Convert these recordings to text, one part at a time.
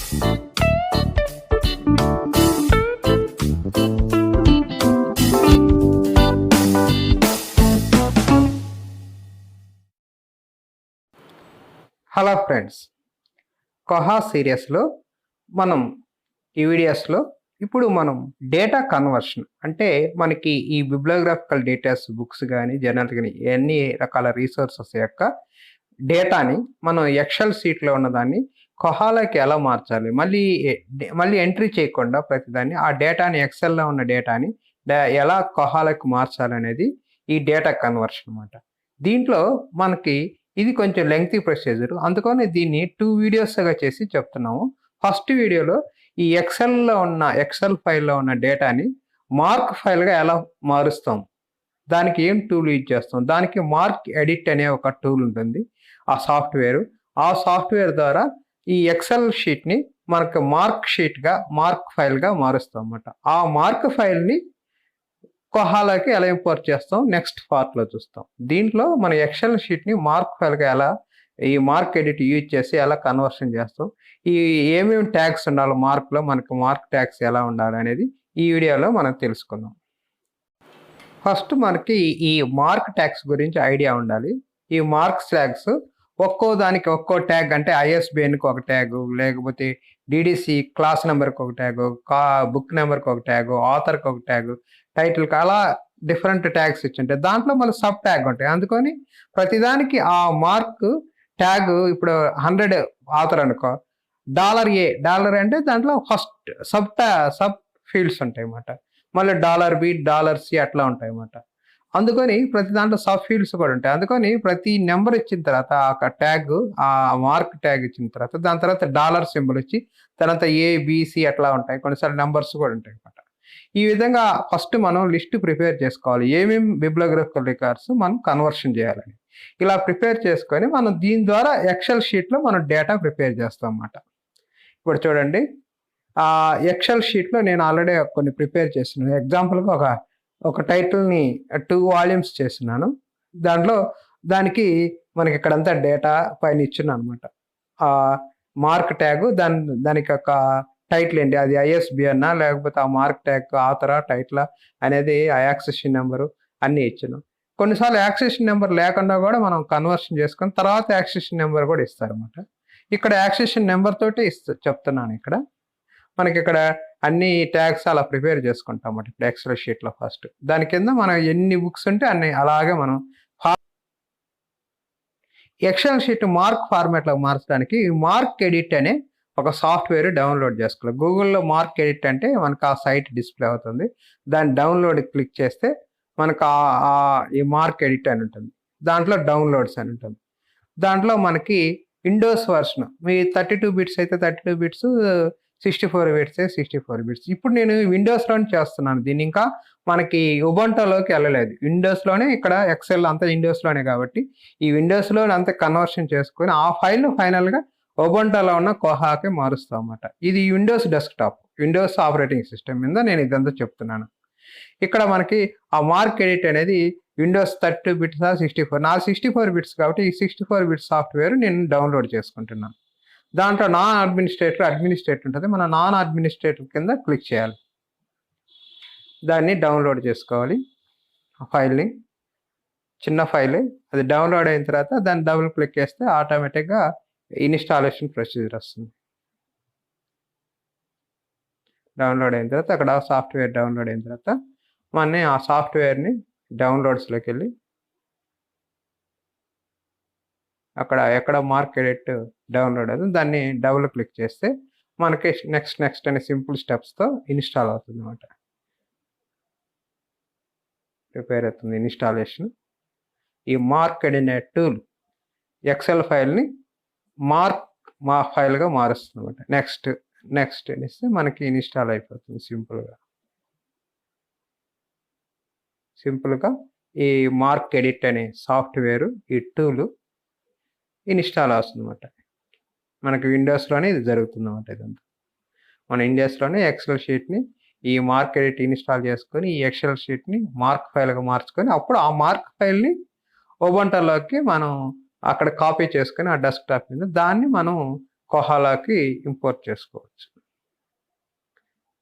Hello friends, కొహా సిరీస్లో మనం ఈ వీడియోస్లో ఇప్పుడు మనం డేటా కన్వర్షన్ అంటే మనకి ఈ బిబ్లియోగ్రాఫికల్ డేటాస్ బుక్స్ కానీ జర్నల్స్ కానీ ఎన్ని రకాల రీసోర్సెస్ యొక్క డేటాని మనం ఎక్సెల్ షీట్లో ఉన్నదాన్ని కొహాలోకి ఎలా మార్చాలి, మళ్ళీ ఎంట్రీ చేయకుండా ప్రతిదాన్ని ఆ డేటాని ఎక్సెల్లో ఉన్న డేటాని ఎలా కొహాలోకి మార్చాలి అనేది ఈ డేటా కన్వర్షన్ అన్నమాట. దీంట్లో మనకి ఇది కొంచెం లెంగ్తీ ప్రొసీజర్, అందుకని దీన్ని 2 వీడియోస్గా చేసి చెప్తున్నాము. ఫస్ట్ వీడియోలో ఈ ఎక్సెల్ ఫైల్లో ఉన్న డేటాని మార్క్ ఫైల్గా ఎలా మారుస్తాం, దానికి ఏం టూల్ యూజ్ చేస్తాం, దానికి మార్క్ ఎడిట్ అనే ఒక టూల్ ఉంటుంది. ఆ సాఫ్ట్వేర్ ద్వారా ఈ ఎక్సెల్ షీట్ని మనకు మార్క్ ఫైల్గా మారుస్తాం అన్నమాట. ఆ మార్క్ ఫైల్ని కొహాలోకి ఎలా ఇంపోర్ట్ చేస్తాం నెక్స్ట్ పార్ట్లో చూస్తాం. దీంట్లో మన ఎక్సెల్ షీట్ని మార్క్ ఫైల్గా ఎలా ఈ మార్క్ ఎడిట్ యూజ్ చేసి ఎలా కన్వర్షన్ చేస్తాం, ఈ ఏమేమి ట్యాగ్స్ ఉండాలి మార్క్లో, మనకు మార్క్ ట్యాగ్స్ ఎలా ఉండాలి అనేది ఈ వీడియోలో మనం తెలుసుకుందాం. ఫస్ట్ మనకి ఈ మార్క్ ట్యాగ్స్ గురించి ఐడియా ఉండాలి. ఈ మార్క్స్ ట్యాగ్స్ ఒక్కో దానికి ఒక్కో ట్యాగ్, అంటే ISBNకి ఒక ట్యాగు, లేకపోతే DDC క్లాస్ నెంబర్కి ఒక ట్యాగు, బుక్ నెంబర్కి ఒక ట్యాగు, ఆథర్కి ఒక ట్యాగు, టైటిల్కి అలా డిఫరెంట్ ట్యాగ్స్ ఇచ్చింటాయి. దాంట్లో మళ్ళీ సబ్ ట్యాగ్ ఉంటాయి. అందుకని ప్రతిదానికి ఆ మార్క్ ట్యాగ్ ఇప్పుడు 100 ఆథర్ అనుకో, $A అంటే దాంట్లో ఫస్ట్ సబ్ ఫీల్డ్స్ ఉంటాయి అన్నమాట. మళ్ళీ $B, $C అట్లా ఉంటాయి అన్నమాట. అందుకని ప్రతి దాంట్లో సబ్ ఫీల్డ్స్ కూడా ఉంటాయి. అందుకని ప్రతి నెంబర్ ఇచ్చిన తర్వాత ఆ ట్యాగ్, ఆ మార్క్ ట్యాగ్ ఇచ్చిన తర్వాత దాని తర్వాత డాలర్ సింబల్ ఇచ్చి తర్వాత ABC అట్లా ఉంటాయి. కొన్నిసార్లు నెంబర్స్ కూడా ఉంటాయి అన్నమాట. ఈ విధంగా ఫస్ట్ మనం లిస్ట్ ప్రిపేర్ చేసుకోవాలి, ఏమేమి బిబ్లియోగ్రాఫికల్ రికార్డ్స్ మనం కన్వర్షన్ చేయాలని. ఇలా ప్రిపేర్ చేసుకొని మనం దీని ద్వారా ఎక్సెల్ షీట్లో మనం డేటా ప్రిపేర్ చేస్తాం అన్నమాట. ఇప్పుడు చూడండి, ఆ ఎక్సెల్ షీట్లో నేను ఆల్రెడీ కొన్ని ప్రిపేర్ చేస్తున్నాను. ఎగ్జాంపుల్గా ఒక టైటిల్ని 2 వాల్యూమ్స్ చేస్తున్నాను. దానికి మనకి ఇక్కడంతా డేటా పైన ఇచ్చున్నాను అనమాట. ఆ మార్క్ ట్యాగ్, దానికి ఒక టైటిల్ ఏంటి, అది ISBN లేకపోతే ఆ మార్క్ ట్యాగ్ ఆథరా టైటిలా అనేది ఆ యాక్సెషన్ నెంబరు అన్నీ ఇచ్చాను. కొన్నిసార్లు యాక్సెషన్ నెంబర్ లేకుండా కూడా మనం కన్వర్షన్ చేసుకొని తర్వాత యాక్సెషన్ నెంబర్ కూడా ఇస్తారన్నమాట. ఇక్కడ యాక్సెషన్ నెంబర్ తోటి చెప్తున్నాను. మనకి ఇక్కడ అన్ని ట్యాగ్స్ అలా ప్రిపేర్ చేసుకుంటాం అన్నమాట. ఇప్పుడు ఎక్సెల్ షీట్లో ఫస్ట్ దాని కింద మనం ఎన్ని బుక్స్ ఉంటే అన్ని అలాగే మనం ఎక్సెల్ షీట్ మార్క్ ఫార్మాట్లో మార్చడానికి మార్క్ ఎడిట్ అనే ఒక సాఫ్ట్వేర్ డౌన్లోడ్ చేసుకోవాలి. గూగుల్లో మార్క్ ఎడిట్ అంటే మనకు ఆ సైట్ డిస్ప్లే అవుతుంది. దాన్ని డౌన్లోడ్ క్లిక్ చేస్తే మనకు ఈ మార్క్ ఎడిట్ అని ఉంటుంది. దాంట్లో డౌన్లోడ్స్ అని ఉంటుంది. దాంట్లో మనకి విండోస్ వర్షన్ మీ 32 బిట్స్ అయితే 32 బిట్స్, 64 బిట్స్ 64 బిట్స్. ఇప్పుడు నేను విండోస్లోనే చేస్తున్నాను దీన్ని, ఇంకా మనకి ఉబంటోలోకి వెళ్ళలేదు. విండోస్లోనే ఇక్కడ ఎక్సెల్ అంతా విండోస్లోనే కాబట్టి ఈ విండోస్లోనే అంతా కన్వర్షన్ చేసుకొని ఆ ఫైల్ను ఫైనల్గా ఉబంటోలో ఉన్న కోహాకి మారుస్తాం అన్నమాట. ఇది Windows desktop, Windows operating system మీద నేను ఇదంతా చెప్తున్నాను. ఇక్కడ మనకి ఆ మార్క్ ఎడిట్ అనేది విండోస్ 32 బిట్స్ 64, నా 64 బిట్స్ కాబట్టి ఈ 64 బిట్స్ సాఫ్ట్వేర్ నేను డౌన్లోడ్ చేసుకుంటున్నాను. దాంట్లో నాన్ అడ్మినిస్ట్రేటర్ ఉంటుంది. మన నాన్ అడ్మినిస్ట్రేటర్ కింద క్లిక్ చేయాలి, దాన్ని డౌన్లోడ్ చేసుకోవాలి. ఆ ఫైల్ని, చిన్న ఫైల్, అది డౌన్లోడ్ అయిన తర్వాత దాన్ని డబుల్ క్లిక్ చేస్తే ఆటోమేటిక్గా ఇన్స్టాలేషన్ ప్రొసీజర్ వస్తుంది. డౌన్లోడ్ అయిన తర్వాత అక్కడ సాఫ్ట్వేర్ డౌన్లోడ్ అయిన తర్వాత మన ఆ సాఫ్ట్వేర్ని డౌన్లోడ్స్లోకి వెళ్ళి అక్కడ ఎక్కడ మార్క్ ఎడిట్ డౌన్లోడ్ అవుతుంది దాన్ని డబుల్ క్లిక్ చేస్తే మనకి నెక్స్ట్ అనే సింపుల్ స్టెప్స్తో ఇన్స్టాల్ అవుతుంది అన్నమాట. ప్రిపేర్ అవుతుంది ఇన్స్టాలేషన్. ఈ మార్క్ ఎడిట్ టూల్ ఎక్సెల్ ఫైల్ని మా ఫైల్గా మారుస్తుంది అన్నమాట. నెక్స్ట్ అనేసి మనకి ఇన్స్టాల్ అయిపోతుంది సింపుల్గా ఈ మార్క్ ఎడిట్ అనే సాఫ్ట్వేర్, ఈ టూల్ ఇన్స్టాల్ అవుతుంది అన్నమాట. మనకి విండోస్లోనే ఇది జరుగుతుంది అన్నమాట. ఇదంతా మన విండోస్లోనే ఎక్సెల్ షీట్ని ఈ మార్క్ ఎడిట్ ఇన్స్టాల్ చేసుకొని ఈ ఎక్సెల్ షీట్ని మార్క్ ఫైల్గా మార్చుకొని అప్పుడు ఆ మార్క్ ఫైల్ని ఉబంటోలోకి మనం అక్కడ కాపీ చేసుకొని ఆ డెస్క్టాప్ మీద దాన్ని మనం కోహాలోకి ఇంపోర్ట్ చేసుకోవచ్చు.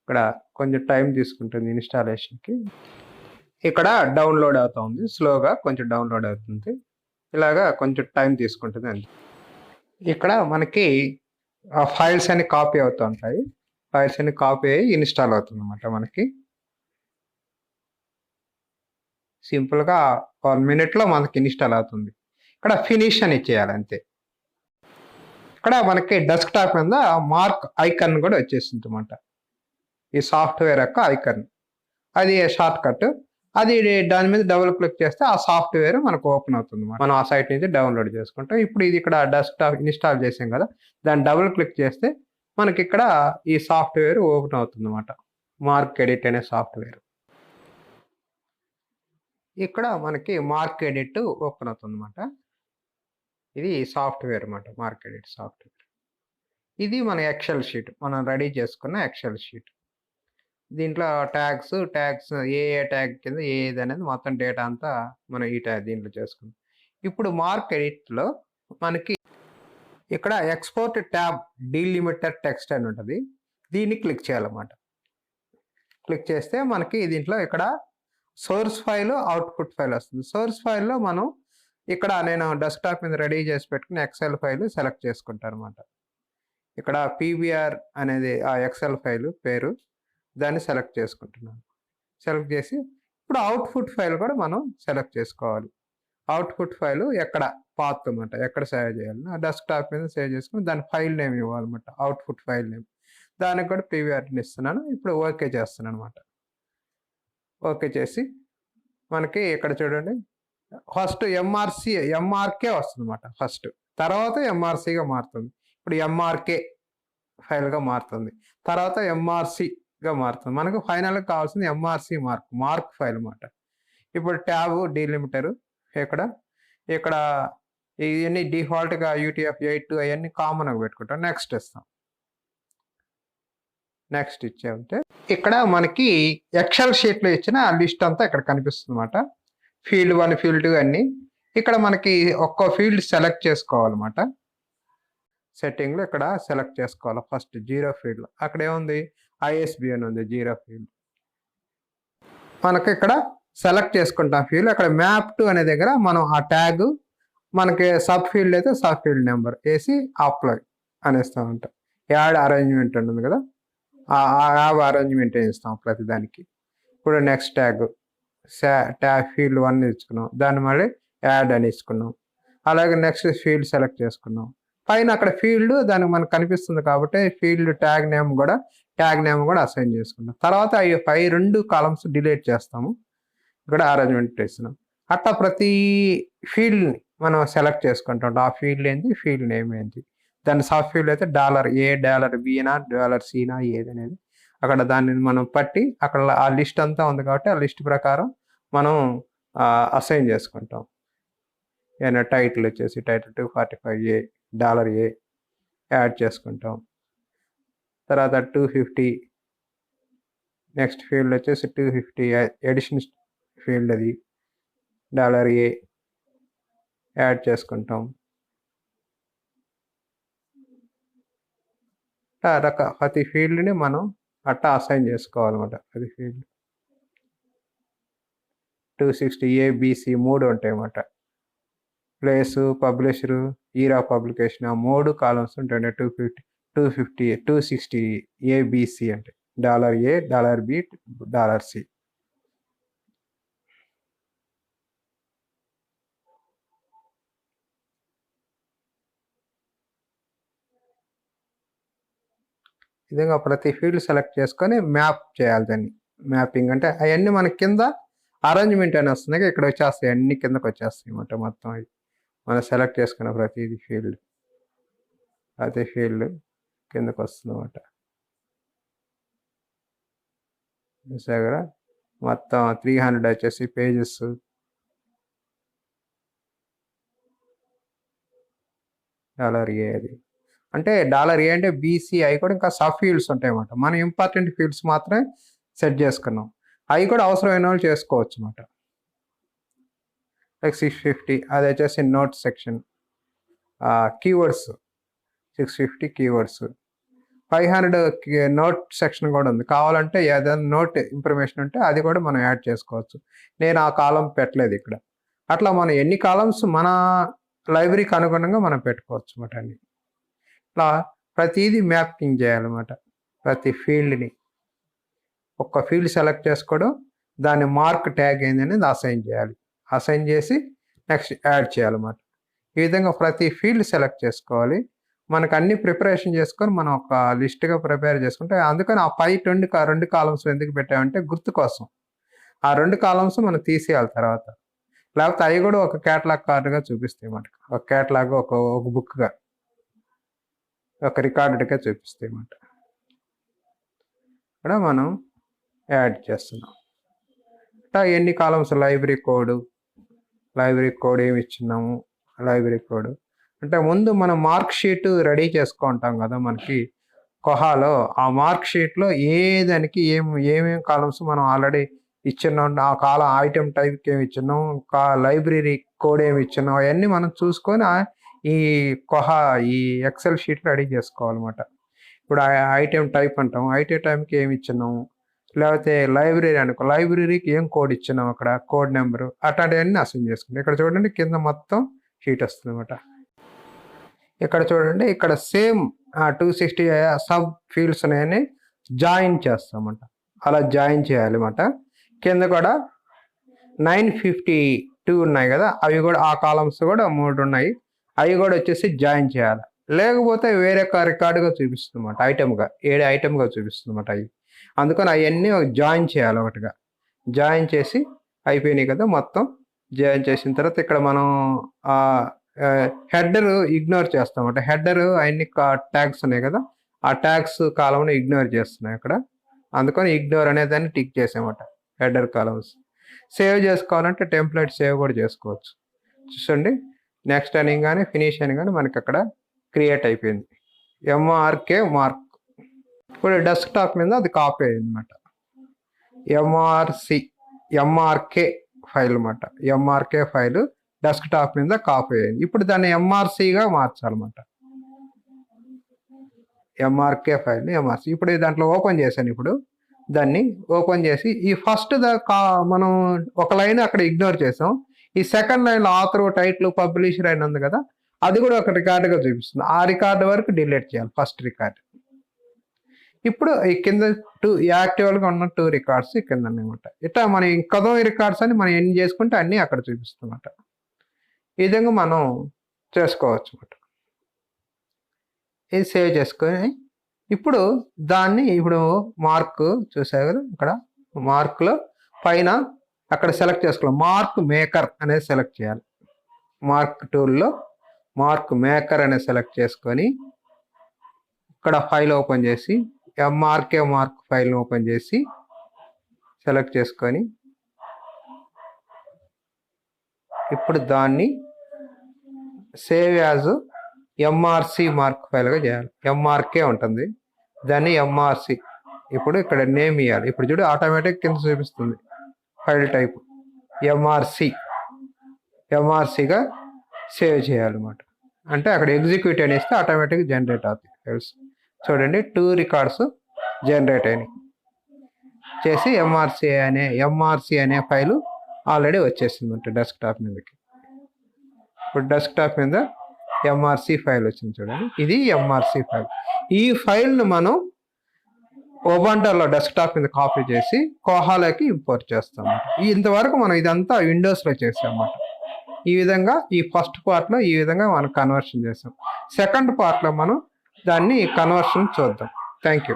ఇక్కడ కొంచెం టైం తీసుకుంటుంది ఇన్స్టాలేషన్కి. ఇక్కడ డౌన్లోడ్ అవుతుంది, స్లోగా కొంచెం డౌన్లోడ్ అవుతుంది. ఇలాగా కొంచెం టైం తీసుకుంటుంది అంతే. ఇక్కడ మనకి ఆ ఫైల్స్ అన్ని కాపీ అవుతూ ఉంటాయి. ఫైల్స్ అన్ని కాపీ అయ్యి ఇన్స్టాల్ అవుతుంది అన్నమాట. మనకి సింపుల్గా 1 minute మనకి ఇన్స్టాల్ అవుతుంది. ఇక్కడ ఫినిష్ అని ఇచ్చేయాలి అంతే. ఇక్కడ మనకి డెస్క్టాప్ మీద మార్క్ ఐకాన్ కూడా వచ్చేసింది అన్నమాట. ఈ సాఫ్ట్వేర్ యొక్క ఐకాన్, అది షార్ట్ కట్. అది దాని మీద డబుల్ క్లిక్ చేస్తే ఆ సాఫ్ట్వేర్ మనకు ఓపెన్ అవుతుంది. మనం ఆ సైట్ నుంచి డౌన్లోడ్ చేసుకుంటాం. ఇప్పుడు ఇది ఇక్కడ డెస్క్టాప్ ఇన్స్టాల్ చేసాం కదా, దాన్ని డబుల్ క్లిక్ చేస్తే మనకి ఇక్కడ ఈ సాఫ్ట్వేర్ ఓపెన్ అవుతుంది అన్నమాట. మార్కెడిట్ అనే సాఫ్ట్వేర్. ఇక్కడ మనకి మార్కెడిట్ ఓపెన్ అవుతుంది అన్నమాట. ఇది సాఫ్ట్వేర్ అన్నమాట, మార్కెడిట్ సాఫ్ట్వేర్. ఇది మన ఎక్సెల్ షీట్, మనం రెడీ చేసుకున్న ఎక్సెల్ షీట్. దీంట్లో ట్యాగ్స్ ఏ ట్యాగ్ కింద ఏది అనేది మొత్తం డేటా అంతా మనం ఈ ట్యాగ్ దీంట్లో చేసుకుందాం. ఇప్పుడు మార్కెడిట్లో మనకి ఇక్కడ ఎక్స్పోర్ట్ ట్యాబ్ డీలిమిటెడ్ టెక్స్ట్ అని ఉంటుంది. దీన్ని క్లిక్ చేయాలన్నమాట. క్లిక్ చేస్తే మనకి దీంట్లో ఇక్కడ సోర్స్ ఫైల్, అవుట్పుట్ ఫైల్ వస్తుంది. సోర్స్ ఫైల్లో మనం ఇక్కడ నేను డెస్క్టాప్ మీద రెడీ చేసి పెట్టుకుని ఎక్సెల్ ఫైల్ సెలెక్ట్ చేసుకుంటాను అనమాట. ఇక్కడ పీబీఆర్ అనేది ఆ ఎక్సెల్ ఫైల్ పేరు, దాన్ని సెలెక్ట్ చేసుకుంటున్నాను. సెలెక్ట్ చేసి ఇప్పుడు అవుట్పుట్ ఫైల్ కూడా మనం సెలెక్ట్ చేసుకోవాలి. అవుట్పుట్ ఫైల్ ఎక్కడ పాత్ అనమాట, ఎక్కడ సేవ్ చేయాలి, ఆ డెస్క్టాప్ మీద సేవ్ చేసుకుని దాని ఫైల్ నేమ్ ఇవ్వాలన్నమాట, అవుట్పుట్ ఫైల్ నేమ్. దానికి కూడా పీవీఆర్ని ఇస్తున్నాను. ఇప్పుడు ఓకే చేస్తున్నాను అనమాట. ఓకే చేసి మనకి ఇక్కడ చూడండి, ఫస్ట్ ఎంఆర్కే వస్తుంది అనమాట ఫస్ట్, తర్వాత ఎంఆర్సీగా మారుతుంది. ఇప్పుడు ఎంఆర్కే ఫైల్గా మారుతుంది, తర్వాత ఎంఆర్సీగా మారుతుంది. మనకు ఫైనల్గా కావాల్సింది ఎంఆర్సీ మార్క్ ఫైల్ అనమాట. ఇప్పుడు ట్యాబ్ డీలిమిటరు ఇక్కడ ఇవన్నీ డిఫాల్ట్గా UTF-8 అవన్నీ కామన్గా పెట్టుకుంటాం. నెక్స్ట్ ఇస్తాం. నెక్స్ట్ ఇచ్చామంటే ఇక్కడ మనకి ఎక్సెల్ షీట్లో ఇచ్చిన లిస్ట్ అంతా ఇక్కడ కనిపిస్తుంది అనమాట. ఫీల్డ్ 1, ఫీల్డ్ 2 అన్నీ. ఇక్కడ మనకి ఒక్కో ఫీల్డ్ సెలెక్ట్ చేసుకోవాలన్నమాట. సెట్టింగ్లో ఇక్కడ సెలెక్ట్ చేసుకోవాలి. ఫస్ట్ 0 ఫీల్డ్, అక్కడ ఏముంది ISB అని ఉంది, 0 ఫీల్డ్. మనకి ఇక్కడ సెలెక్ట్ చేసుకుంటాం ఫీల్డ్. అక్కడ మ్యాప్ టు అనే దగ్గర మనం ఆ ట్యాగ్, మనకి సబ్ ఫీల్డ్ అయితే సబ్ ఫీల్డ్ నెంబర్ వేసి అప్లై అనేస్తూ ఉంటాం. యాడ్ అరేంజ్మెంట్ ఉంటుంది కదా, యాడ్ అరేంజ్మెంట్ వేస్తాం ప్రతి దానికి. ఇప్పుడు నెక్స్ట్ ట్యాగ్ ఫీల్డ్ 1 ఇచ్చుకున్నాం, దాన్ని మళ్ళీ యాడ్ అని ఇచ్చుకున్నాం. అలాగే నెక్స్ట్ ఫీల్డ్ సెలెక్ట్ చేసుకున్నాం. పైన అక్కడ ఫీల్డ్ దానికి మనకు కనిపిస్తుంది కాబట్టి ఫీల్డ్ ట్యాగ్ నేమ్ కూడా అసైన్ చేసుకున్నాం. తర్వాత ఈ 2 కాలమ్స్ డిలీట్ చేస్తాము. ఇక్కడ అరేంజ్మెంట్ ఇస్తున్నాం. అట్లా ప్రతి ఫీల్డ్ని మనం సెలెక్ట్ చేసుకుంటాం. ఆ ఫీల్డ్ ఏంటి, ఫీల్డ్ నేమ్ ఏంటి, దాని సబ్ ఫీల్డ్ అయితే $A, $B, $C ఏది అనేది అక్కడ దాన్ని మనం పట్టి అక్కడ ఆ లిస్ట్ అంతా ఉంది కాబట్టి ఆ లిస్ట్ ప్రకారం మనం అసైన్ చేసుకుంటాం. ఏదైనా టైటిల్ వచ్చేసి టైటిల్ 245A $A యాడ్ చేసుకుంటాం. తర్వాత 250 నెక్స్ట్ ఫీల్డ్ వచ్చేసి 250 ఎడిషన్ ఫీల్డ్, అది $A యాడ్ చేసుకుంటాం. ప్రతి ఫీల్డ్ని మనం అట్టా అసైన్ చేసుకోవాలన్నమాట. ప్రతి ఫీల్డ్ 260 ABC 3 ఉంటాయి అన్నమాట. Place, publisher, year of publication, ఆ 3 కాలమ్స్ ఉంటాయి. 260 ABC అంటే $A, $B, $C. విధంగా ప్రతి ఫీల్డ్ సెలెక్ట్ చేసుకొని మ్యాప్ చేయాలి. దాన్ని మ్యాపింగ్ అంటే అవన్నీ మన కింద అరేంజ్మెంట్ అని వస్తుంది, ఇక్కడ వచ్చేస్తాయి, అన్ని కిందకి వచ్చేస్తాయి అన్నమాట. మొత్తం అవి మనం సెలెక్ట్ చేసుకున్న ప్రతి ఫీల్డ్ కిందకి వస్తుంది అన్నమాట. దగ్గర మొత్తం 300 వచ్చేసి పేజెస్. $A అది అంటే $A అంటే BC అవి కూడా ఇంకా సబ్ ఫీల్డ్స్ ఉంటాయి అన్నమాట. మనం ఇంపార్టెంట్ ఫీల్డ్స్ మాత్రమే సెట్ చేసుకున్నాం, అవి కూడా అవసరమైన వాళ్ళు చేసుకోవచ్చు అన్నమాట. లైక్ 650 అది వచ్చేసి note section, keywords 650 keywords, 500 note section కూడా ఉంది. కావాలంటే ఏదైనా నోట్ ఇన్ఫర్మేషన్ ఉంటే అది కూడా మనం యాడ్ చేసుకోవచ్చు. నేను ఆ కాలం పెట్టలేదు ఇక్కడ. అట్లా మనం ఎన్ని కాలమ్స్ మన లైబ్రరీకి అనుగుణంగా మనం పెట్టుకోవచ్చు అన్నమాట అన్ని. ఇట్లా ప్రతిదీ మ్యాపింగ్ చేయాలన్నమాట. ప్రతి ఫీల్డ్ని ఒక్క ఫీల్డ్ సెలెక్ట్ చేసుకోవడం, దాని మార్క్ ట్యాగ్ ఏందనేది అసైన్ చేయాలి. అసైన్ చేసి నెక్స్ట్ యాడ్ చేయాలన్నమాట. ఈ విధంగా ప్రతి ఫీల్డ్ సెలెక్ట్ చేసుకోవాలి. మనకు అన్ని ప్రిపరేషన్ చేసుకొని మనం ఒక లిస్ట్గా ప్రిపేర్ చేసుకుంటే, అందుకని ఆ పై రెండు కాలమ్స్ ఎందుకు పెట్టామంటే గుర్తు కోసం. ఆ 2 కాలమ్స్ మనం తీసేయాలి తర్వాత, లేకపోతే అవి కూడా ఒక క్యాటలాగ్ కార్డుగా చూపిస్తాయి మనకు. ఒక క్యాటలాగ్, ఒక బుక్గా, ఒక రికార్డెడ్గా చూపిస్తాయి అన్నమాట. ఇక్కడ మనం యాడ్ చేస్తున్నాం. ఇట్లా ఎన్ని కాలమ్స్, లైబ్రరీ కోడ్ ఏమి ఇచ్చినాము, లైబ్రరీ కోడ్ అంటే ముందు మనం మార్క్ షీట్ రెడీ చేసుకుంటాం కదా మనకి కొహాలో. ఆ మార్క్ షీట్లో ఏదానికి ఏమేమి కాలమ్స్ మనం ఆల్రెడీ ఇచ్చినాం, ఆ కాలం ఐటెం టైప్కి ఏమి ఇచ్చినాం, లైబ్రరీ కోడ్ ఏమి ఇచ్చినాం, అవన్నీ మనం చూసుకొని ఈ ఈ ఎక్సెల్ షీట్ రెడీ చేసుకోవాలన్నమాట. ఇప్పుడు ఐటెం టైప్ అంటాం, ఐటెం టైప్కి ఏమి ఇచ్చినాము, లేకపోతే లైబ్రరీ అనుకో, లైబ్రరీకి ఏం కోడ్ ఇచ్చినాం, అక్కడ కోడ్ నెంబరు, అట్లాంటివన్నీ అసైన్ చేసుకుంటాం. ఇక్కడ చూడండి కింద మొత్తం షీట్ వస్తుంది అన్నమాట. ఇక్కడ చూడండి, ఇక్కడ సేమ్ 260 సబ్ ఫీల్డ్స్ ఉన్నాయని జాయిన్ చేస్తామన్నమాట. అలా జాయిన్ చేయాలన్నమాట. కింద కూడా 952 ఉన్నాయి కదా, అవి కూడా ఆ కాలమ్స్ కూడా 3 ఉన్నాయి, అవి కూడా వచ్చేసి జాయిన్ చేయాలి. లేకపోతే వేరే రికార్డుగా చూపిస్తుంది అన్నమాట, ఐటమ్గా 7 ఐటమ్గా చూపిస్తుంది అన్నమాట అవి. అందుకని అవన్నీ జాయిన్ చేయాలి ఒకటిగా. జాయిన్ చేసి అయిపోయినాయి కదా, మొత్తం జాయిన్ చేసిన తర్వాత ఇక్కడ మనం హెడర్ ఇగ్నోర్ చేస్తామన్నమాట. హెడర్ అన్ని ట్యాగ్స్ ఉన్నాయి కదా, ఆ ట్యాగ్స్ కాలంని ఇగ్నోర్ చేస్తున్నాయి ఇక్కడ. అందుకని ఇగ్నోర్ అనేదాన్ని టిక్ చేసామన్నమాట హెడర్ కాలమ్స్. సేవ్ చేసుకోవాలంటే టెంప్లెట్ సేవ్ కూడా చేసుకోవచ్చు. చూడండి, నెక్స్ట్ అని కానీ ఫినిష్ అని కానీ మనకి అక్కడ క్రియేట్ అయిపోయింది. MRK mark. ఇప్పుడు డెస్క్టాప్ మీద అది కాపీ అయింది అనమాట. ఎంఆర్కే ఫైల్ అన్నమాట. ఎంఆర్కే ఫైల్ డెస్క్టాప్ మీద కాపీ అయింది. ఇప్పుడు దాన్ని ఎంఆర్సీగా మార్చాలన్నమాట. MRK file MRC. ఇప్పుడు దాంట్లో ఓపెన్ చేశాను. ఇప్పుడు దాన్ని ఓపెన్ చేసి ఈ ఫస్ట్ మనం ఒక లైన్ అక్కడ ఇగ్నోర్ చేసాం. ఈ సెకండ్ లైన్లో ఆథర్, టైటిల్, పబ్లిషర్ అయిన ఉంది కదా, అది కూడా ఒక రికార్డుగా చూపిస్తుంది. ఆ రికార్డు వరకు డిలీట్ చేయాలి, ఫస్ట్ రికార్డ్. ఇప్పుడు ఈ కింద యాక్టివ్గా ఉన్న 2 రికార్డ్స్ కింద అనమాట. ఇట్లా మనం ఇంకదో రికార్డ్స్ అని మనం ఎన్ని చేసుకుంటే అన్నీ అక్కడ చూపిస్తున్నమాట. ఈ విధంగా మనం చేసుకోవచ్చు అన్నమాట. ఇది సేవ్ చేసుకొని ఇప్పుడు దాన్ని మార్క్ చూసారు కదా, ఇక్కడ మార్క్లో పైన అక్కడ సెలెక్ట్ చేసుకోవాలి. మార్క్ మేకర్ అనేది సెలెక్ట్ చేయాలి. మార్క్ టూల్లో మార్క్ మేకర్ అనేది సెలెక్ట్ చేసుకొని ఇక్కడ ఫైల్ ఓపెన్ చేసి ఎంఆర్కే మార్క్ ఫైల్ని ఓపెన్ చేసి సెలెక్ట్ చేసుకొని ఇప్పుడు దాన్ని సేవ్ యాజ్ ఎంఆర్సి మార్క్ ఫైల్గా చేయాలి. ఎంఆర్కే ఉంటుంది, దాన్ని ఎంఆర్సి. ఇప్పుడు ఇక్కడ నేమ్ ఇవ్వాలి. ఇప్పుడు చూడు ఆటోమేటిక్ కింద చూపిస్తుంది ఫైల్ టైప్ ఎంఆర్సిగా సేవ్ చేయాలన్నమాట. అంటే అక్కడ ఎగ్జిక్యూట్ అనేస్తే ఆటోమేటిక్గా జనరేట్ అవుతాయి ఫైల్స్. చూడండి 2 రికార్డ్స్ జనరేట్ అయినాయి. చేసి ఎంఆర్సి అనే ఫైలు ఆల్రెడీ వచ్చేసింది డెస్క్టాప్ మీదకి. ఇప్పుడు డెస్క్టాప్ మీద ఎంఆర్సి ఫైల్ వచ్చింది చూడండి, ఇది ఎంఆర్సి ఫైల్. ఈ ఫైల్ను మనం ఉబంటులో డెస్క్టాప్ మీద కాపీ చేసి కోహాలోకి ఇంపోర్ట్ చేస్తాం. ఇంతవరకు మనం ఇదంతా విండోస్లో చేసామన్నమాట. ఈ విధంగా ఈ ఫస్ట్ పార్ట్లో ఈ విధంగా మనం కన్వర్షన్ చేసాం. సెకండ్ పార్ట్లో మనం దాన్ని కన్వర్షన్ చూద్దాం. Thank you.